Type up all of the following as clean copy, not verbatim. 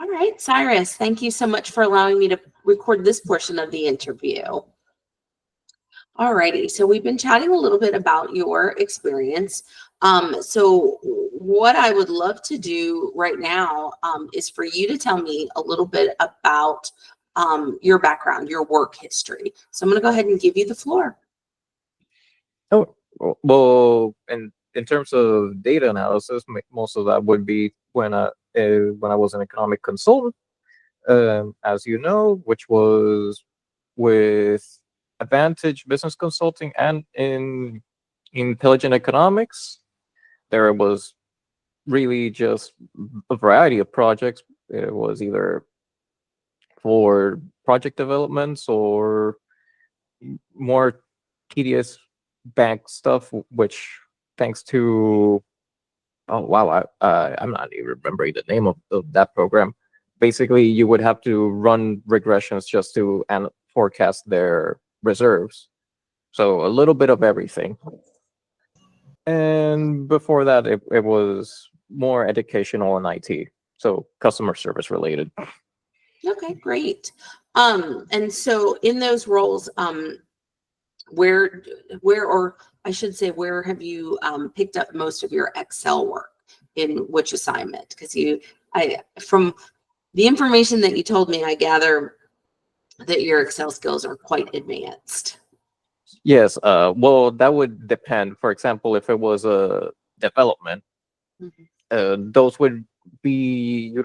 All right, Cyrus, thank you so much for allowing me to record this portion of the interview. All righty, so we've been chatting a little bit about your experience. So what I would love to do right now is for you to tell me a little bit about your background, your work history. So I'm going to go ahead and give you the floor. Oh, well, in terms of data analysis, most of that would be when I was an economic consultant, as you know, which was with Advantage Business Consulting, and in Intelligent Economics, there was really just a variety of projects. It was either for project developments or more tedious bank stuff, which thanks to I'm not even remembering the name of that program. Basically, you would have to run regressions just to forecast their reserves. So a little bit of everything. And before that, it was more educational and IT, so customer service related. Okay, great. And so in those roles, where or I should say, where have you picked up most of your Excel work, in which assignment? Because from the information that you told me, I gather that your Excel skills are quite advanced. Yes, well, that would depend. For example, if it was a development, those would be,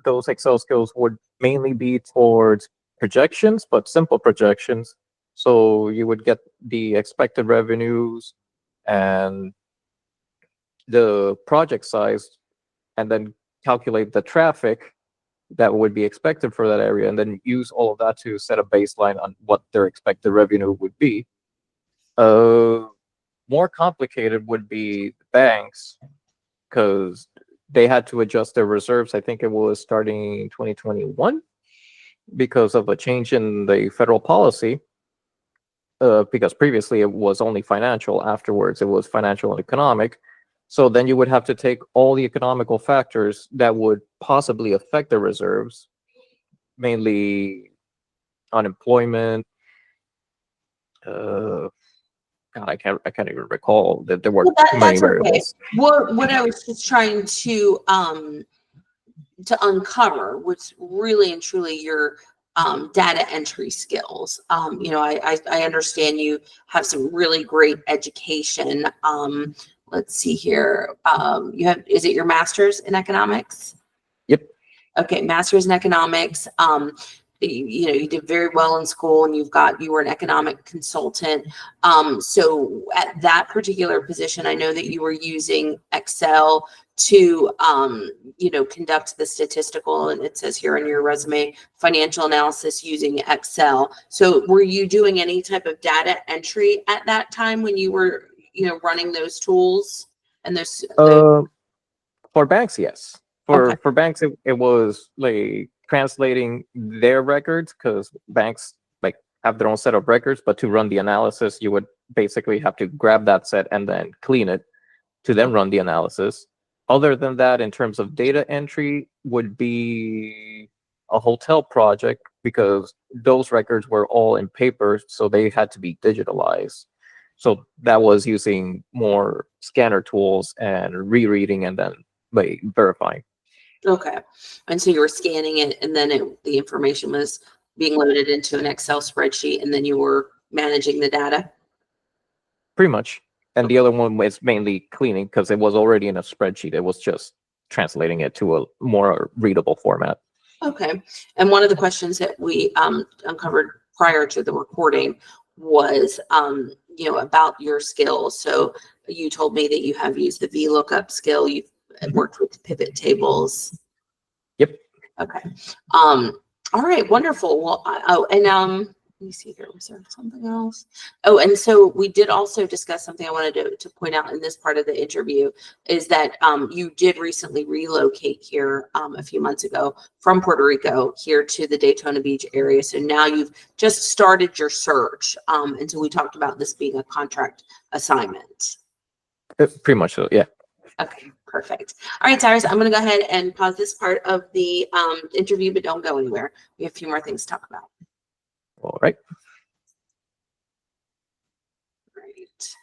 those Excel skills would mainly be towards projections, but simple projections. So you would get the expected revenues and the project size, and then calculate the traffic that would be expected for that area, and then use all of that to set a baseline on what their expected revenue would be. More complicated would be banks, because they had to adjust their reserves. I think it was starting in 2021 because of a change in the federal policy. Because previously it was only financial. Afterwards, it was financial and economic. So then you would have to take all the economical factors that would possibly affect the reserves, mainly unemployment. God, I can't even recall that there were too many variables. Okay. What I was just trying to uncover was really and truly your data entry skills. I understand you have some really great education. Let's see here. Is it your master's in economics? Yep. Okay, master's in economics. You did very well in school, and you were an economic consultant. So at that particular position, I know that you were using Excel to conduct the statistical, and it says here on your resume, financial analysis using Excel. So were you doing any type of data entry at that time when you were running those tools and those for banks? Yes. For banks, it was like translating their records, because banks like have their own set of records, but to run the analysis, you would basically have to grab that set and then clean it to then run the analysis. Other than that, in terms of data entry, would be a hotel project, because those records were all in paper, so they had to be digitalized. So that was using more scanner tools and rereading and then verifying. Okay. And so you were scanning it, and then the information was being loaded into an Excel spreadsheet, and then you were managing the data? Pretty much. And the other one was mainly cleaning, because it was already in a spreadsheet. It was just translating it to a more readable format. Okay. And one of the questions that we uncovered prior to the recording was, about your skills. So you told me that you have used the VLOOKUP skill. You've worked with pivot tables. Yep. Okay. All right. Wonderful. Well, let me see here. Was there something else? Oh, and so we did also discuss something I wanted to point out in this part of the interview, is that you did recently relocate here a few months ago from Puerto Rico here to the Daytona Beach area. So now you've just started your search. And so we talked about this being a contract assignment. Pretty much so, yeah. Okay, Perfect. All right, Cyrus, I'm going to go ahead and pause this part of the interview, but don't go anywhere. We have a few more things to talk about. All right. Right.